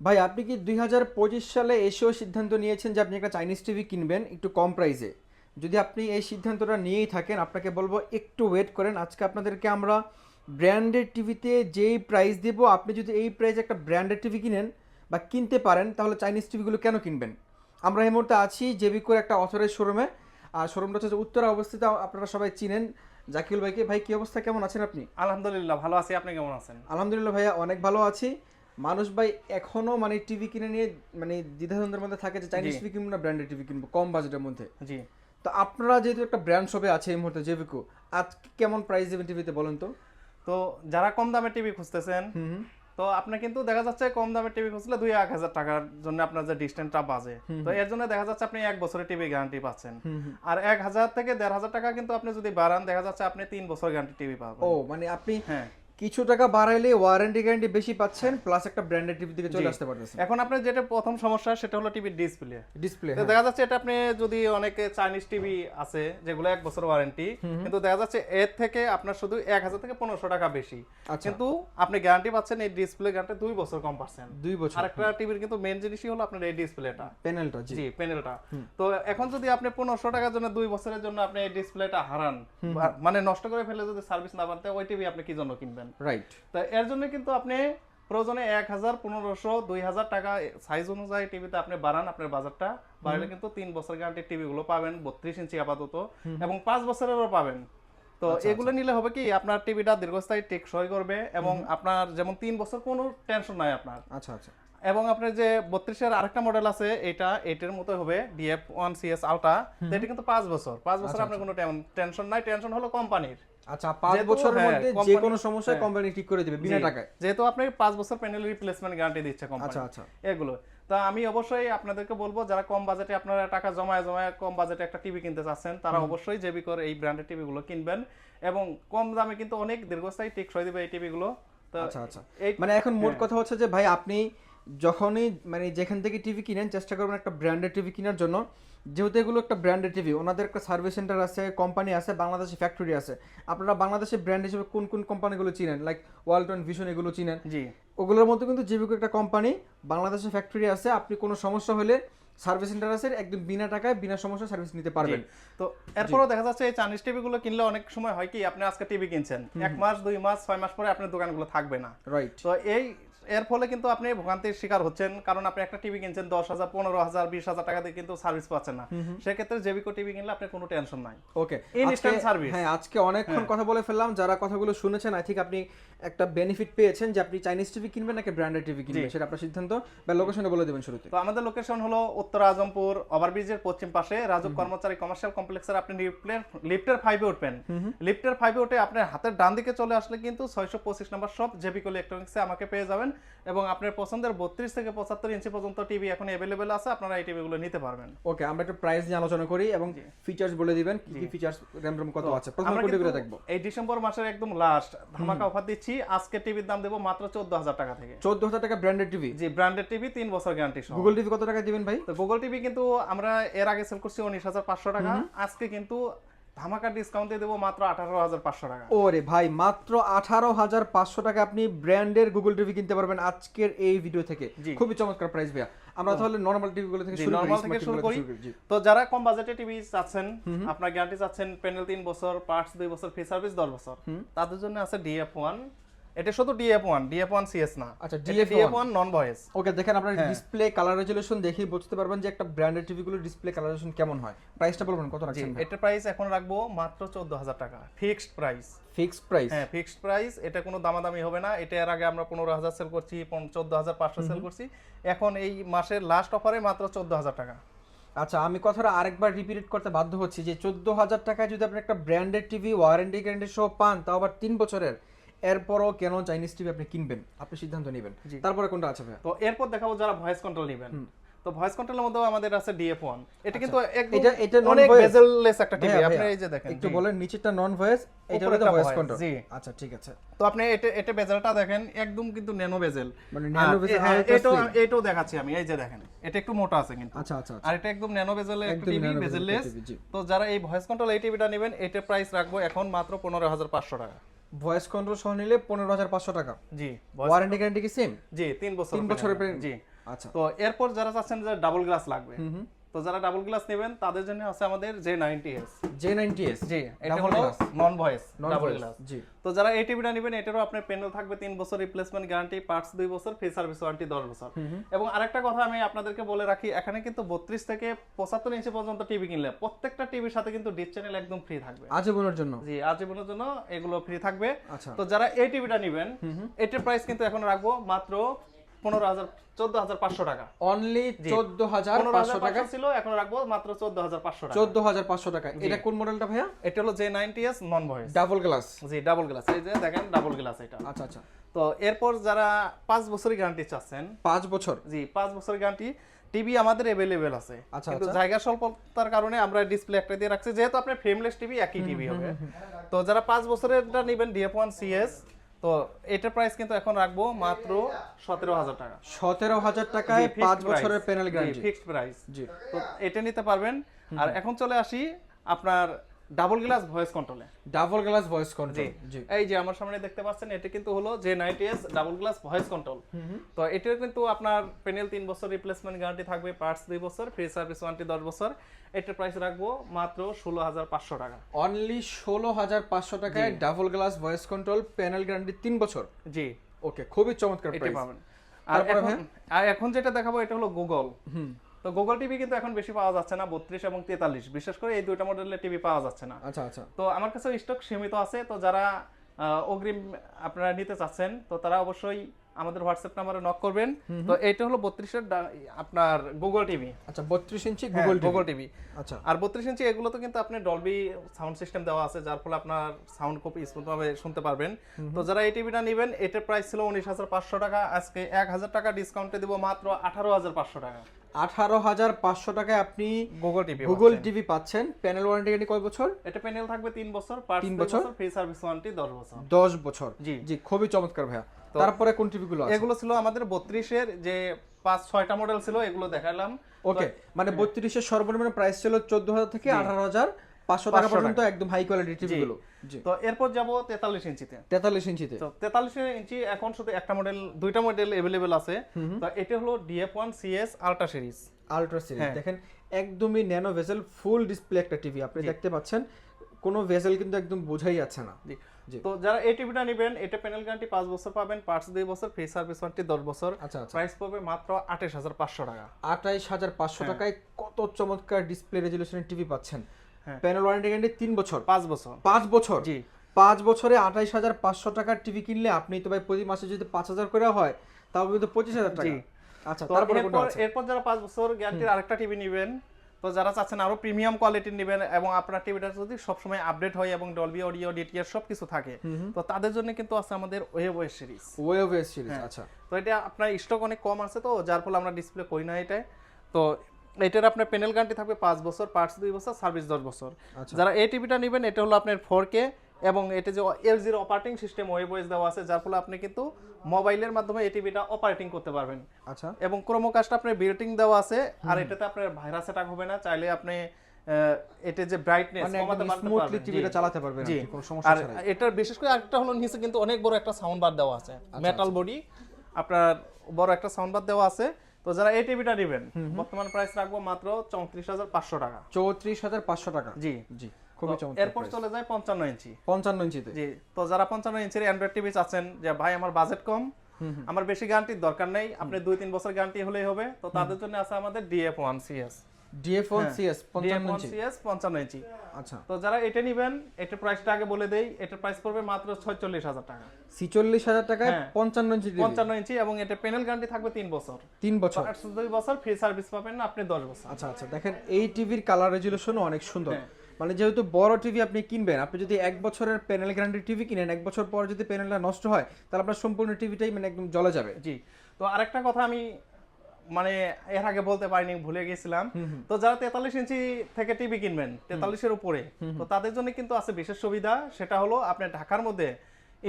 ভাই আপনি কি 2025 সালে এসেও সিদ্ধান্ত নিয়েছেন যে আপনি একটা চাইনিজ টিভি কিনবেন একটু কম প্রাইসে? যদি আপনি এই সিদ্ধান্তটা নিয়েই থাকেন আপনাকে বলবো একটু ওয়েট করেন। আজকে আপনাদেরকে আমরা ব্র্যান্ডেড টিভিতে যেই প্রাইস দেব, আপনি যদি এই প্রাইসে একটা ব্র্যান্ডেড টিভি কিনেন বা কিনতে পারেন তাহলে চাইনিজ টিভিগুলো কেন কিনবেন? আমরা এই মুহূর্তে আছি জেবিকোর একটা অথরাইজ শোরুমে। আর শোরুমটা হচ্ছে যে উত্তরা অবস্থিত, আপনারা সবাই চিনেন জাকিউল ভাইকে। ভাই কি অবস্থা, কেমন আছেন আপনি? আলহামদুলিল্লাহ ভালো আছি, আপনি কেমন আছেন? আলহামদুলিল্লাহ ভাইয়া অনেক ভালো আছি। মানুষ ভাই এখনো মানে টিভি কিনে নিয়ে মানে দ্বিধাদ্বন্দ্বের মধ্যে থাকে যে চাইনিজ জি। টিভি কিনবো না ব্র্যান্ডেড টিভি কিনবো কম বাজেটের মধ্যে। জি। তো আপনারা যেহেতু একটা ব্র্যান্ড শপে আছে এই মুহূর্তে জেভিকো, আজকে কেমন প্রাইস দেবেন টিভিতে বলেন তো? তো যারা কম দামে টিভি খুঁজতেছেন, হুম তো আপনি কিন্তু দেখা যাচ্ছে কম দামে টিভি খুঁজলে 2-1 হাজার টাকার জন্য আপনার যে ডিস্টেন্সটা বাজে, তো এর জন্য দেখা যাচ্ছে আপনি 1 বছরের টিভি গ্যারান্টি পাচ্ছেন। আর 1,000 থেকে 1,500 টাকা কিন্তু আপনি যদি বাড়ান দেখা যাচ্ছে আপনি 3 বছর গ্যারান্টি টিভি পাবেন। ও মানে আপনি হ্যাঁ, কিছু টাকা বাড়াইলে ওয়ারেন্টি গ্যারান্টি বেশি পাচ্ছেন, প্লাস একটা ব্র্যান্ডেড টিভি দিকে চলে জি। আসতে পারতেছেন। এখন আপনার যেটা প্রথম সমস্যা সেটা হলো টিভির ডিসপ্লে। ডিসপ্লে দেখা যাচ্ছে এটা আপনি যদি অনেকে চাইনিজ টিভি আছে যেগুলো 1 বছর ওয়ারেন্টি, কিন্তু দেখা যাচ্ছে এর থেকে আপনার শুধু 1,000 থেকে 1,500 টাকা বেশি, আচ্ছা। কিন্তু আপনি গ্যারান্টি পাচ্ছেন এই ডিসপ্লে গ্যারান্টি 2 বছর কম পাচ্ছেন। 2 বছর। আর একটা টিভির কিন্তু মেইন জিনিসই হলো আপনার এই ডিসপ্লেটা, প্যানেলটা। জি জি প্যানেলটা। তো এখন যদি আপনি 1,500 টাকার জন্য 2 বছরের জন্য আপনি এই ডিসপ্লেটা হারান, মানে নষ্ট করে ফেলে যদি সার্ভিস না পান, ওই টিভি আপনি কি জন্য কিনবেন? রাইট। তো এর জন্য কিন্তু আপনি প্রয়োজনে 1,000, 1,500, 2,000 টাকা সাইজ অনুযায়ী টিভিতে আপনি বাড়ান, আপনার বাজারটা বাড়লে কিন্তু 3 বছর গ্যারান্টির টিভি গুলো পাবেন 32 ইঞ্চি আপাতত, এবং 5 বছরেরও পাবেন। তো এগুলো নিলে হবে কি আপনার টিভিটা দীর্ঘস্থায়ী টেকসই করবে, এবং আপনার যেমন 3 বছর কোনো টেনশন নাই আপনার। আচ্ছা আচ্ছা। এবং আপনার যে 32-এর আরেকটা মডেল আছে, এটা 8-এর মতো হবে, DF1CS আলট্রা, এটা কিন্তু 5 বছর। 5 বছর আপনার কোনো টেনশন নাই, টেনশন হলো কোম্পানির। আচ্ছা, 5 বছরের মধ্যে যে কোনো সমস্যা কোম্পানি ঠিক করে দিবে বিনা টাকায়, যেহেতু আপনি 5 বছর প্যানেল রিপ্লেসমেন্ট গ্যারান্টি দিচ্ছে কোম্পানি। আচ্ছা আচ্ছা। এগুলো তো আমি অবশ্যই আপনাদেরকে বলবো, যারা কম বাজেটে আপনারা টাকা জমায় কম বাজেটে একটা টিভি কিনতে চাচ্ছেন, তারা অবশ্যই জেবিকোর এই ব্র্যান্ডের টিভি গুলো কিনবেন, এবং কম দামে কিন্তু অনেক দীর্ঘস্থায়ী টেকসই দিবে এই টিভি গুলো। তো আচ্ছা আচ্ছা। মানে এখন মোট কথা হচ্ছে যে ভাই আপনি যখনই মানে যেখান থেকে টিভি কিনেন চেষ্টা করবেন একটা ব্র্যান্ডেড টিভি কেনার জন্য, যেহেতু এগুলো একটা ব্র্যান্ডেড টিভি, ওনাদের একটা সার্ভিস সেন্টার আছে, কোম্পানি আছে, বাংলাদেশে ফ্যাক্টরি আছে। আপনারা বাংলাদেশে ব্র্যান্ড হিসেবে কোন কোন কোম্পানিগুলো চিনেন, লাইক ওয়ালটন, ভিশন, এগুলো চিনেন? জি। ওগুলোর মধ্যে কিন্তু জেবিকো একটা কোম্পানি, বাংলাদেশে ফ্যাক্টরি আছে। আপনি কোনো সমস্যা হলে সার্ভিস সেন্টার আছে, একদম বিনা টাকায় বিনা সমস্যা সার্ভিস নিতে পারবেন। তো এরপরও দেখা যাচ্ছে এই চাইনিজ টিভি গুলো কিনলে অনেক সময় হয় কি, আপনি আজকে টিভি কিনছেন, 1 মাস 2 মাস 6 মাস পরে আপনার দোকানগুলো থাকবে না। রাইট। তো এর ফলে কিন্তু আপনি ভোগান্তির শিকার হচ্ছেন, কারণ আপনি একটা টিভি কিনছেন 10,000, 15,000, 20,000 টাকা দিয়ে কিন্তু সার্ভিস পাচ্ছেন না। সেক্ষেত্রে জেবিকো টিভি কিনলে আপনার কোনো টেনশন নাই। ওকে, ইনস্ট্যান্ট সার্ভিস। হ্যাঁ আজকে অনেকক্ষণ কথা বলে ফেললাম। যারা কথাগুলো শুনেছেন আই থিঙ্ক আপনি একটা বেনিফিট পেয়েছেন যে আপনি চাইনিজ টিভি কিনবেন নাকি ব্র্যান্ডেড টিভি কিনবেন, সেটা আপনার সিদ্ধান্ত। বা লোকেশনটা বলে দেবেন শুরুতে। তো আমাদের লোকেশন হলো উত্তর আজমপুর ওভারব্রিজের পশ্চিম পাশে রাজুক কর্মচারী কমার্শিয়াল কমপ্লেক্সের। আপনি লিফটের 5-এ উঠবেন, লিফটের 5-এ উঠে আপনার হাতের ডান দিকে চলে আসলে কিন্তু 625 নম্বর শপ জেবিকো ইলেকট্রনিক্সে আমাকে পেয়ে যাবেন, এবং আপনার পছন্দের 32 থেকে 75 ইঞ্চি পর্যন্ত টিভি এখন অ্যাভেলেবেল আছে, আপনারা এই টিভিগুলো নিতে পারবেন। ওকে, আমরা একটু প্রাইস নিয়ে আলোচনা করি এবং ফিচার্স বলে দিবেন কি কি ফিচার্স, র্যাম রম কত আছে। প্রথম কোনটা করে দেখব? এই ডিসেম্বর মাসের একদম লাস্ট ধামাকা অফার দিচ্ছি। আজকে টিভির দাম দেব মাত্র 14,000 টাকা থেকে। 14,000 টাকা ব্র্যান্ডেড টিভি? জি, ব্র্যান্ডেড টিভি 3 বছর গ্যারান্টি সহ। গুগল টিভি কত টাকা দিবেন ভাই? তো গুগল টিভি কিন্তু আমরা এর আগে সেল করছি 19,500 টাকা, আজকে কিন্তু ধামাকা ডিসকাউন্ট দিয়ে দেবো মাত্র 18,500 টাকা। ওরে ভাই, মাত্র 18,500 টাকা আপনি ব্র্যান্ডের গুগল টিভি কিনতে পারবেন আজকের এই ভিডিও থেকে। খুবই চমৎকার প্রাইস ভাইয়া। আমরা তাহলে নরমাল টিভি গুলো থেকে শুরু করি। তো যারা কম বাজেটে টিভি চাচ্ছেন, আপনার গ্যারান্টি চাচ্ছেন, প্যানেল 3 বছর, পার্টস 2 বছর, ফ্রি সার্ভিস 10 বছর, তাদের জন্য আছে DF1। এটা শুধু DF1CS না। আচ্ছা, DF1 নন ভয়েস। ওকে, দেখেন আপনার ডিসপ্লে কালার রেজোলিউশন দেখেই বুঝতে পারবেন যে একটা ব্র্যান্ডেড টিভি গুলো ডিসপ্লে কালার রেজোলিউশন কেমন হয়। প্রাইসটা বলবেন কত রাখছেন? এটার প্রাইস এখন রাখবো মাত্র 14,000 টাকা, ফিক্সড প্রাইস। Fixed price? হ্যাঁ, ফিক্সড প্রাইস। এটা কোনো দামাদামি হবে না। এটা এর আগে আমরা 15,000 সেল করছি, 14,500 সেল করছি, এখন এই মাসের লাস্ট অফারে মাত্র 14,000 টাকা। আচ্ছা, আমি কথাটা আরেকবার রিপিট করতে বাধ্য হচ্ছি যে 14,000 টাকায় যদি আপনি একটা ব্র্যান্ডেড টিভি ওয়ারেন্টি গ্যারান্টি সহ পান, তাও আবার 3 বছরের, এরপরও কেন চাইনিজ টিভি আপনি কিনবেন? আপনি সিদ্ধান্ত নেবেন। তারপরে কোনটা আছে ভাই? তো এরপর দেখাবো যারা ভয়েস কন্ট্রোল নেবেন। তো ভয়েস কন্ট্রোলের মধ্যে আমাদের আছে DF1। এটা কিন্তু এটা অনেক বেজেললেস একটা টিভি। আপনি এই যে দেখেন, একটু বলেন, নিচেরটা নন ভয়েস, এটা হলো ভয়েস কন্ট্রোল। জি আচ্ছা, ঠিক আছে। তো আপনি এটা বেজেলটা দেখেন, একদম কিন্তু ন্যানো বেজেল, মানে ন্যানো বেজেল। এটাও দেখাচ্ছি আমি, এই যে দেখেন, এটা একটু মোটা আছে কিন্তু। আচ্ছা আচ্ছা। আর এটা একদম ন্যানো বেজেলের একটা টিভি, বেজেললেস। তো যারা এই ভয়েস কন্ট্রোল এই টিভিটা নেবেন, এটার প্রাইস রাখবো এখন মাত্র 15,500 টাকা। ভয়েস কন্ট্রোল সহ নিলে 15,500 টাকা। জি। ওয়ারেন্টি গ্যারান্টি কি সেম? জি, 3 বছর। 3 বছরের। জি। আচ্ছা। তো এরপর যারা চাচ্ছেন যে ডাবল গ্লাস লাগবে, তো যারা ডাবল গ্লাস নেবেন তাদের জন্য আছে আমাদের J90s। J90s জি, এটা ডাবল হলো গ্লাস, নন ভয়েস নন ডাবল ভয়েস, গ্লাস। জি। তো যারা এই টিভিটা নেবেন এটারও আপনার প্যানেল থাকবে 3 বছর রিপ্লেসমেন্ট গ্যারান্টি, পার্টস 2 বছর, ফ্রি সার্ভিস ওয়ারেন্টি 10 বছর। এবং আরেকটা কথা আমি আপনাদেরকে বলে রাখি, এখানে কিন্তু 32 থেকে 75 ইঞ্চি পর্যন্ত টিভি কিনলে প্রত্যেকটা টিভির সাথে কিন্তু ডিশ চ্যানেল একদম ফ্রি থাকবে আজীবনের জন্য। জি, আজীবনের জন্য এগুলো ফ্রি থাকবে। আচ্ছা। তো যারা এই টিভিটা নেবেন এটার প্রাইস কিন্তু এখন রাখবো মাত্র 14,500 টাকা। অনলি 14,500 টাকা ছিল, এখন রাখবো মাত্র 14,500 টাকা। 14,500 টাকা। এটা কোন মডেলটা ভাইয়া? এটা হলো J90s non voice double glass. জি, ডাবল গ্লাস। এই যে দেখেন ডাবল গ্লাস এটা। আচ্ছা আচ্ছা। তো এরপর যারা 5 বছরের গ্যারান্টি চাচ্ছেন, 5 বছর, জি 5 বছরের গ্যারান্টি টিভি আমাদের अवेलेबल আছে। আচ্ছা, কিন্তু আচ্ছা। জায়গা স্বল্পতার কারণে আমরা ডিসপ্লে একটা দিয়ে রাখছি, যেহেতু আপনার ফ্রেমলেস টিভি একই টিভি হবে। তো যারা 5 বছরেরটা নেবেন DF1 CS, তো এটার প্রাইস কিন্তু এখন রাখবো মাত্র 17,000 টাকা। 17,000 টাকায় 5 বছরের প্যানেল গ্যারান্টি, ফিক্সড প্রাইস। জি। তো এটা নিতে পারবেন। আর এখন চলে আসি আপনার ডাবল গ্লাস ভয়েস কন্ট্রোলে। ডাবল গ্লাস ভয়েস কন্ট্রোল, জি। এই যে আমার সামনে দেখতে পাচ্ছেন, এটা কিন্তু হলো J90s double glass voice control. তো এটার কিন্তু আপনার প্যানেল 3 বছর রিপ্লেসমেন্ট গ্যারান্টি থাকবে, পার্টস 2 বছর, ফ্রি সার্ভিস ওয়ারেন্টি 10 বছর। এটার প্রাইস রাখবো মাত্র 16,500 টাকা। অনলি 16,500 টাকায় double glass voice control panel guarantee 3 বছর। জি, ওকে, খুবই চমৎকার এটা প্রাইস পাবেন। আর এখন যেটা দেখাবো এটা হলো গুগল। তো গুগল টিভি কিন্তু এখন বেশি পাওয়া যাচ্ছে না, 32 এবং 43, বিশেষ করে এই দুইটা মডেলের টিভি পাওয়া যাচ্ছে না। আচ্ছা আচ্ছা। তো আমার কাছে স্টক সীমিত আছে। তো যারা অগ্রিম আপনারা নিতে চাচ্ছেন তো তারা অবশ্যই আমাদের হোয়াটসঅ্যাপ নম্বরে নক করবেন। তো এইটা হলো 32 এর আপনার গুগল টিভি। আচ্ছা, 32 ইঞ্চি গুগল টিভি। আচ্ছা। আর 32 ইঞ্চি এগুলো তো কিন্তু আপনি ডলবি সাউন্ড সিস্টেম দেওয়া আছে, যার ফলে আপনার সাউন্ড খুব স্মুথ ভাবে শুনতে পারবেন। তো যারা এই টিভিটা নেবেন এটার প্রাইস ছিল 19,500 টাকা, আজকে 1,000 টাকা ডিসকাউন্টে দিব মাত্র 18,500 টাকা। 18,500 টাকায় আপনি গুগল টিভি পাচ্ছেন। প্যানেল ওয়ারেন্টি গ্যারান্টি কয় বছর? এটা প্যানেল থাকবে 3 বছর, পার্টস 3 2 বছর, ফ্রি সার্ভিস ওয়ারেন্টি 10 বছর। 10 বছর, জি। জি, খুবই চমৎকার ভাইয়া। তারপরে কোন টিভিগুলো আছে? এগুলো ছিল আমাদের 32 এর যে 5-6টা মডেল ছিল, এগুলো দেখালাম। ওকে, মানে 32 এর সর্বনিম্ন প্রাইস ছিল 14,000 থেকে 18,500 টাকা পর্যন্ত, একদম হাই কোয়ালিটি টিভিগুলো। জি। তো এরপর যাব 43 ইঞ্চিতে। 43 ইঞ্চিতে। তো 43 ইঞ্চি এখন শুধু একটা মডেল, দুইটা মডেল अवेलेबल আছে। তো এটা হলো DF1 CS ultra series. Ultra series দেখেন, একদমই ন্যানো ভেসেল ফুল ডিসপ্লে একটা টিভি আপনি দেখতে পাচ্ছেন, কোনো ভেসেল কিন্তু একদম বোঝাই যাচ্ছে না। জি। তো যারা এই টিভিটা নেবেন এটা প্যানেল গ্যারান্টি 5 বছর পাবেন, পার্টস 2 বছর, ফ্রি সার্ভিস ওয়ারেন্টি 10 বছর। আচ্ছা আচ্ছা। প্রাইস পড়বে মাত্র 28,500 টাকা। 28,500 টাকায় কত চমৎকার ডিসপ্লে রেজোলিউশনের টিভি পাচ্ছেন। প্যানেল ওয়ারেন্টি গ্যারান্টি 3 বছর, 5 বছর। 5 বছর, জি। 5 বছরে 28,500 টাকার টিভি কিনলে আপনি তো ভাই প্রতি মাসে যদি 5,000 করে হয় তাও কিন্তু 25,000 টাকা। আচ্ছা, তারপরে কোনটা আছে? এরপর যারা 5 বছর গ্যারান্টির আরেকটা টিভি নেবেন, তো যারা চাচ্ছেন আরো প্রিমিয়াম কোয়ালিটির নেবেন এবং আপনার টিভিটা যদি সবসময় আপডেট হয় এবং ডলবি অডিও ডিটিআর সবকিছু থাকে, তো তাদের জন্য কিন্তু আছে আমাদের ওয়েভ সিরিজ। ওয়েভ সিরিজ, আচ্ছা। তো এটা আপনার স্টক অনেক কম আছে, তো যার ফলে আমরা ডিসপ্লে করি না এটা। তো এটার আপনার প্যানেল গ্যারান্টি থাকবে 5 বছর, পার্টস 2 বছর, সার্ভিস 10 বছর। যারা এই টিভিটা নেবেন এটা হলো আপনার 4K এবং এটা যে L0 অপারেটিং সিস্টেম ওয়েবওয়েজ দেওয়া আছে, যার ফলে আপনি কিন্তু মোবাইলের মাধ্যমে এই টিভিটা অপারেটিং করতে পারবেন। আচ্ছা। এবং ক্রোমোকাস্ট আপনার বিল্টিং দেওয়া আছে, আর এটাতে আপনার ভাইরাস অ্যাটাক হবে না, চাইলে আপনি এটা যে ব্রাইটনেস কমাতে পারবেন, স্মুথলি টিভিটা চালাতে পারবেন, জি, কোনো সমস্যা ছাড়াই। আর এটার বিশেষ করে আরেকটা হলো নিচে কিন্তু অনেক বড় একটা সাউন্ড বার দেওয়া আছে, মেটাল বডি আপনার বড় একটা সাউন্ড বার দেওয়া আছে। তো যারা এই টিভিটা নেবেন বর্তমান প্রাইস রাখবো মাত্র 34,500 টাকা। 34,500 টাকা, জি জি, খুবই চমৎকার। এরপর চলে যায় 55 ইঞ্চি। 55 ইঞ্চিতে, জি। তো যারা 55 ইঞ্চির অ্যান্ড্রয়েড টিভি চাচ্ছেন যে ভাই আমার বাজেট কম, আমার বেশি গ্যারান্টির দরকার নেই, আপনি 2-3 বছর গ্যারান্টি হলেই হবে, তো তাদের জন্য আছে আমাদের DF1 CS। DF1 CS 55 ইঞ্চি। CS 55 ইঞ্চি। আচ্ছা। তো যারা এটা নেবেন এটার প্রাইসটা আগে বলে দেই, এটার প্রাইস পড়বে মাত্র 46,000 টাকা। 46,000 টাকায় 55 ইঞ্চি টিভি। 55 ইঞ্চি এবং এটা প্যানেল গ্যারান্টি থাকবে 3 বছর। 3 বছর, পার্টস 2 বছর, ফ্রি সার্ভিস পাবেন আপনি 10 বছর। আচ্ছা আচ্ছা। দেখেন এই টিভির কালার রেজোলিউশনও অনেক সুন্দর। মানে যেহেতু বড় টিভি আপনি কিনবেন, আপনি যদি 1 বছরের প্যানেল গ্যারান্টি টিভি কিনেন, 1 বছর পর যদি প্যানেলটা নষ্ট হয় তাহলে আপনার সম্পূর্ণ টিভিটাই মানে একদম জ্বলে যাবে। জি। তো আরেকটা কথা আমি মানে এর আগে বলতে পারিনি, ভুলে গেছিলাম। তো যারা 43 ইঞ্চি থেকে টিভি কিনবেন 43 এর উপরে, তো তাদের জন্য কিন্তু আছে বিশেষ সুবিধা, সেটা হলো আপনি ঢাকার মধ্যে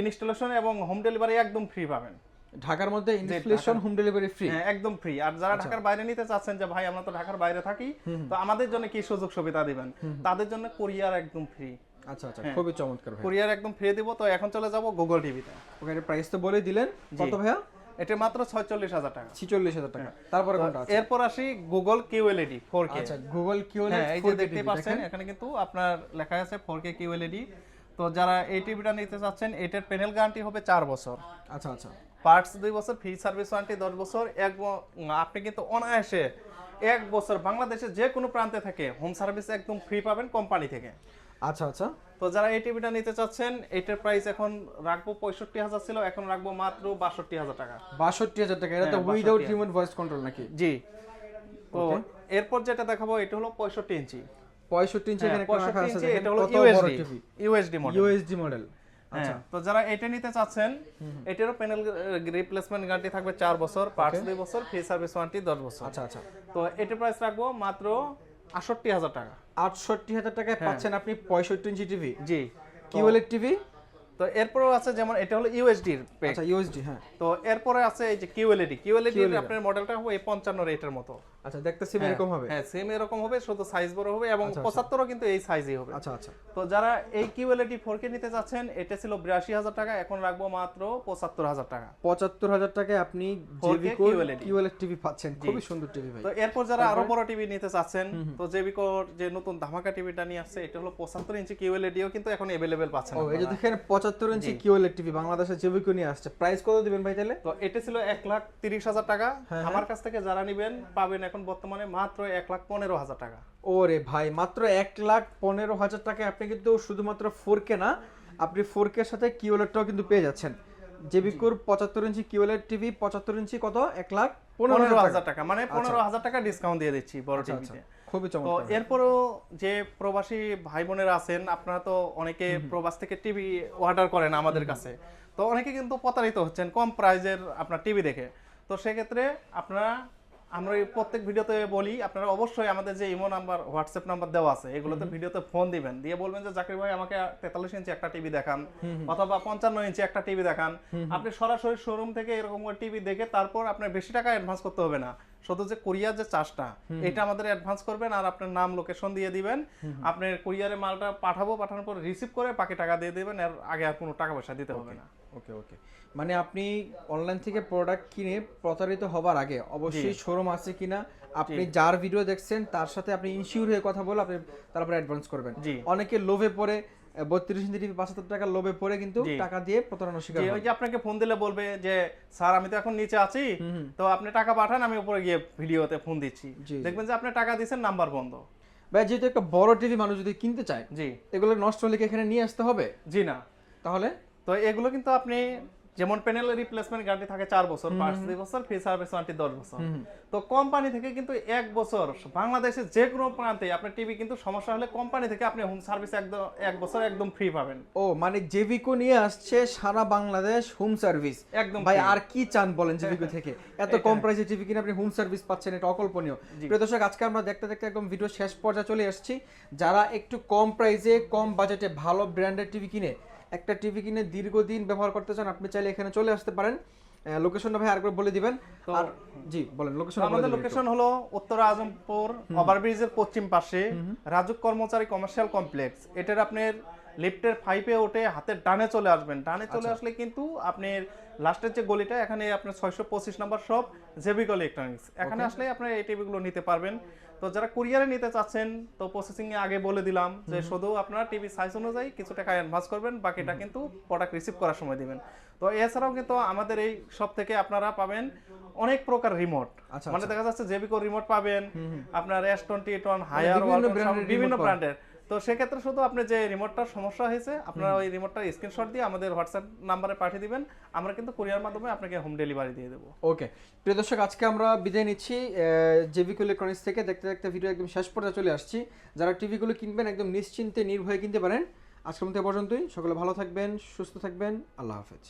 ইনস্টলেশন এবং হোম ডেলিভারি একদম ফ্রি পাবেন। ঢাকার মধ্যে ইনস্টলেশন, হোম ডেলিভারি ফ্রি, একদম ফ্রি। আর যারা ঢাকার বাইরে নিতে চাচ্ছেন যে ভাই আমরা তো ঢাকার বাইরে থাকি, তো আমাদের জন্য কি সুযোগ সুবিধা দিবেন, তাদের জন্য কুরিয়ার একদম ফ্রি। আচ্ছা আচ্ছা, খুবই চমৎকার ভাই। কুরিয়ার একদম ফ্রি দিব। তো এখন চলে যাব গুগল টিভিতে। ওখানে প্রাইস তো বলে দিলেন, কত ভাইয়া? এটা মাত্র 46,000 টাকা। 46,000 টাকা। তারপরে কোনটা আছে? এরপর আসি গুগল QLED 4K। আচ্ছা, গুগল কিউএলইডি হ্যাঁ, এই যে দেখতে পাচ্ছেন এখানে কিন্তু আপনার লেখা আছে 4K QLED। তো যারা এই টিভিটা নিতে চাচ্ছেন, এটার প্যানেল গ্যারান্টি হবে 4 বছর, আচ্ছা আচ্ছা, পার্টস 2 বছর, ফ্রি সার্ভিস ওয়ারেন্টি 10 বছর। আপনি কিন্তু অনায়াসে 1 বছর বাংলাদেশের যে কোনো প্রান্তে থেকে হোম সার্ভিস একদম ফ্রি পাবেন কোম্পানি থেকে। আচ্ছা আচ্ছা। তো যারা এই টিভিটা নিতে চাচ্ছেন, এটার প্রাইস এখন রাখবো 65,000 ছিল, এখন রাখবো মাত্র 62,000 টাকা। 62,000 টাকা। এটা তো হ্যাঁ, উইদাউট 62,000 রিমোট ভয়েস কন্ট্রোল নাকি? জি। তো এরপর যেটা দেখাবো এটা হলো 65 ইঞ্চি। 65 ইঞ্চি এখানে একটা রাখা 65 আছে, ইঞ্চি, দেখেন এটা হলো কত বড় TV. USD model. USD model. আচ্ছা, তো যারা এটা নিতে চাচ্ছেন, এটারও প্যানেল রিপ্লেসমেন্ট গ্যারান্টি থাকবে 4 বছর, পার্টস 2 বছর, ফ্রি সার্ভিস ওয়ারেন্টি 10 বছর। আচ্ছা আচ্ছা। তো এটার প্রাইস রাখবো মাত্র 68,000 টাকা। 68,000 টাকায় পাচ্ছেন আপনি 65 ইঞ্চি টিভি। জি। QLED TV. তো এরপরও আছে, যেমন এটা হলো ইউএসডি পেক। আচ্ছা, ইউএসডি, হ্যাঁ। তো এরপরে আছে এই যে কিউএলইডি আপনার মডেলটা হবে এই 55 রেটের মতো। আচ্ছা, দেখতে সেম এরকম হবে। হ্যাঁ, সেম এরকম হবে, শুধু সাইজ বড় হবে এবং 75ও কিন্তু এই সাইজই হবে। আচ্ছা আচ্ছা। তো যারা এই কিউএলইডি 4K নিতে চাচ্ছেন, এটা ছিল 82,000 টাকা, এখন রাখবো মাত্র 75,000 টাকা। 75,000 টাকায় আপনি 4K কিউএলইডি টিভি পাচ্ছেন। খুবই সুন্দর টিভি ভাই। তো এরপর যারা আরো বড় টিভি নিতে চাচ্ছেন, তো জেবিকোর যে নতুন ধামাকা টিভিটা নিয়ে আসছে, এটা হলো 75 ইঞ্চি কিউএলইডিও কিন্তু এখন अवेलेबल পাচ্ছেন। ও, এই যে দেখেন 75 ইঞ্চি কিউএলইডি টিভি বাংলাদেশে জেবিকো নিয়ে আসছে। প্রাইস কত দিবেন ভাই তাহলে? তো এটা ছিল 1,30,000 টাকা। আমার কাছ থেকে যারা নেবেন পাবেন এখন বর্তমানে মাত্র 1,15,000 টাকা। ওরে ভাই, মাত্র 1,15,000 টাকায় আপনি কিন্তু শুধুমাত্র 4K না, আপনি 4K এর সাথে কিউএলইডিটাও কিন্তু পেয়ে যাচ্ছেন। জেবিকোর 75 ইঞ্চি কিউএলইডি টিভি 75 ইঞ্চি কত? 1,15,000 টাকা, মানে 15,000 টাকা ডিসকাউন্ট দিয়ে দিচ্ছি বড় টিভিতে। খুবই তো চমৎকার। এরপরও যে প্রবাসী ভাই বোনেরা আছেন, আপনারা তো অনেকে প্রবাস থেকে টিভি অর্ডার করেন আমাদের কাছে, তো অনেকে কিন্তু প্রতারিত হচ্ছেন কম প্রাইজের আপনার টিভি দেখে। তো সেক্ষেত্রে আপনারা, আমরা এই প্রত্যেক ভিডিওতে বলি, আপনারা অবশ্যই আমাদের যে ইমো নাম্বার, হোয়াটসঅ্যাপ নাম্বার দেওয়া আছে, এগুলোতে ভিডিওতে ফোন দিবেন, দিয়ে বলবেন যে জাকির ভাই আমাকে 43 ইঞ্চি একটা টিভি দেখান, অথবা 55 ইঞ্চি একটা টিভি দেখান। আপনি সরাসরি শোরুম থেকে এরকম টিভি দেখে তারপর আপনার বেশি টাকা অ্যাডভান্স করতে হবে না, শুধু যে কুরিয়ার যে চার্জটা এটা আমাদের অ্যাডভান্স করবেন, আর আপনার নাম লোকেশন দিয়ে দিবেন। আপনার কুরিয়ারে মালটা পাঠানোর পর রিসিভ করে বাকি টাকা দিয়ে দিবেন, এর আগে আর কোনো টাকা পয়সা দিতে হবে না। ওকে ওকে। মানে আপনি অনলাইন থেকে প্রোডাক্ট কিনে প্রতারিত হবার আগে অবশ্যই শোরুম আছে কিনা, আপনি যার ভিডিও দেখছেন তার সাথে আপনি ইনশিওর হয়ে কথা বলে আপনি তারপরে অ্যাডভান্স করবেন। অনেকে লোভে পড়ে 32 ইঞ্চি টিভি 75 টাকা লোভে পড়ে কিন্তু টাকা দিয়ে প্রতারণার শিকার হয়। ওই যে আপনাকে ফোন দিলে বলবে যে স্যার আমি তো এখন নিচে আছি, তো আপনি টাকা পাঠান, আমি উপরে গিয়ে ভিডিওতে ফোন দিচ্ছি, দেখবেন যে আপনি টাকা দিয়েছেন, নাম্বার বন্ধ। ভাই, যেহেতু একটা বড় টিভি মানুষ যদি কিনতে চায়, জি, এগুলো নষ্ট হলে কি এখানে নিয়ে আসতে হবে? জি না। তাহলে তো এগুলো কিন্তু আপনি, যেমন প্যানেল রিপ্লেসমেন্ট গ্যারান্টি থাকে 4 বছর, পার্টস 2 বছর, ফ্রি সার্ভিস ওয়ারেন্টি 10 বছর। তো কোম্পানি থেকে কিন্তু 1 বছর বাংলাদেশের যে কোনো প্রান্তে আপনার টিভি কিন্তু সমস্যা হলে কোম্পানি থেকে আপনি হোম সার্ভিস একদম 1 বছর একদম ফ্রি পাবেন। ও, মানে জেভিকো নিয়ে আসছে সারা বাংলাদেশ হোম সার্ভিস একদম। ভাই আর কি চান বলেন জেভিকো থেকে? এত কম প্রাইসে টিভি কিনে আপনি হোম সার্ভিস পাচ্ছেন, এটা অকল্পনীয়। প্রিয় দর্শক, আজকে আমরা দেখতে দেখতে একদম ভিডিও শেষ পর্যায়ে চলে এসেছি। যারা একটু কম প্রাইসে কম বাজেটে ভালো ব্র্যান্ডের টিভি কিনে একটা টিভি কিনে দীর্ঘদিন ব্যবহার করতে চান, আপনি চাইলে এখানে চলে আসতে পারেন। লোকেশনটা ভাই আরেকবার বলে দিবেন। আর জি বলেন লোকেশন। আমাদের লোকেশন হলো উত্তর আজমপুর ওভারব্রিজের পশ্চিম পাশে রাজুক কর্মচারী কমার্শিয়াল কমপ্লেক্স। এটার আপনার লিফটের 5-এ উঠে হাতের ডানে চলে আসবেন। ডানে চলে আসলে কিন্তু আপনার লাস্টের যে গলিটা, এখানে আপনার 625 নম্বর শপ জেবিকো ইলেকট্রনিক্স, এখানে আসলে আপনি এই টিভিগুলো নিতে পারবেন। তো যারা কুরিয়ারে নিতে চাচ্ছেন, তো প্রসেসিং এ আগে বলে দিলাম যে শুধু আপনারা টিভি সাইজ অনুযায়ী কিছু টাকা অ্যাডভান্স করবেন, বাকিটা কিন্তু প্রোডাক্ট রিসিভ করার সময় দিবেন। তো এছাড়াও কিন্তু আমাদের এই শপ থেকে আপনারা পাবেন অনেক প্রকার রিমোট, মানে দেখা যাচ্ছে জেবিকো রিমোট পাবেন, আপনার S21 হায়ার বিভিন্ন ব্র্যান্ডের। তো সেক্ষেত্রে শুধু আপনি যে রিমোটটার সমস্যা হয়েছে, আপনারা ওই রিমোটটার স্ক্রিনশট দিয়ে আমাদের হোয়াটসঅ্যাপ নাম্বারে পাঠিয়ে দিবেন, আমরা কিন্তু কুরিয়ার মাধ্যমে আপনাকে হোম ডেলিভারি দিয়ে দেবো। ওকে প্রিয় দর্শক, আজকে আমরা বিদায় নিচ্ছি জেভিকো ইলেকট্রনিক্স থেকে। দেখতে দেখতে ভিডিও একদম শেষ পর্যায়ে চলে আসছি। যারা টিভিগুলো কিনবেন একদম নিশ্চিন্তে নির্ভয়ে কিনতে পারেন। আজকের মতো পর্যন্তই। সকলে ভালো থাকবেন, সুস্থ থাকবেন। আল্লাহ হাফেজ।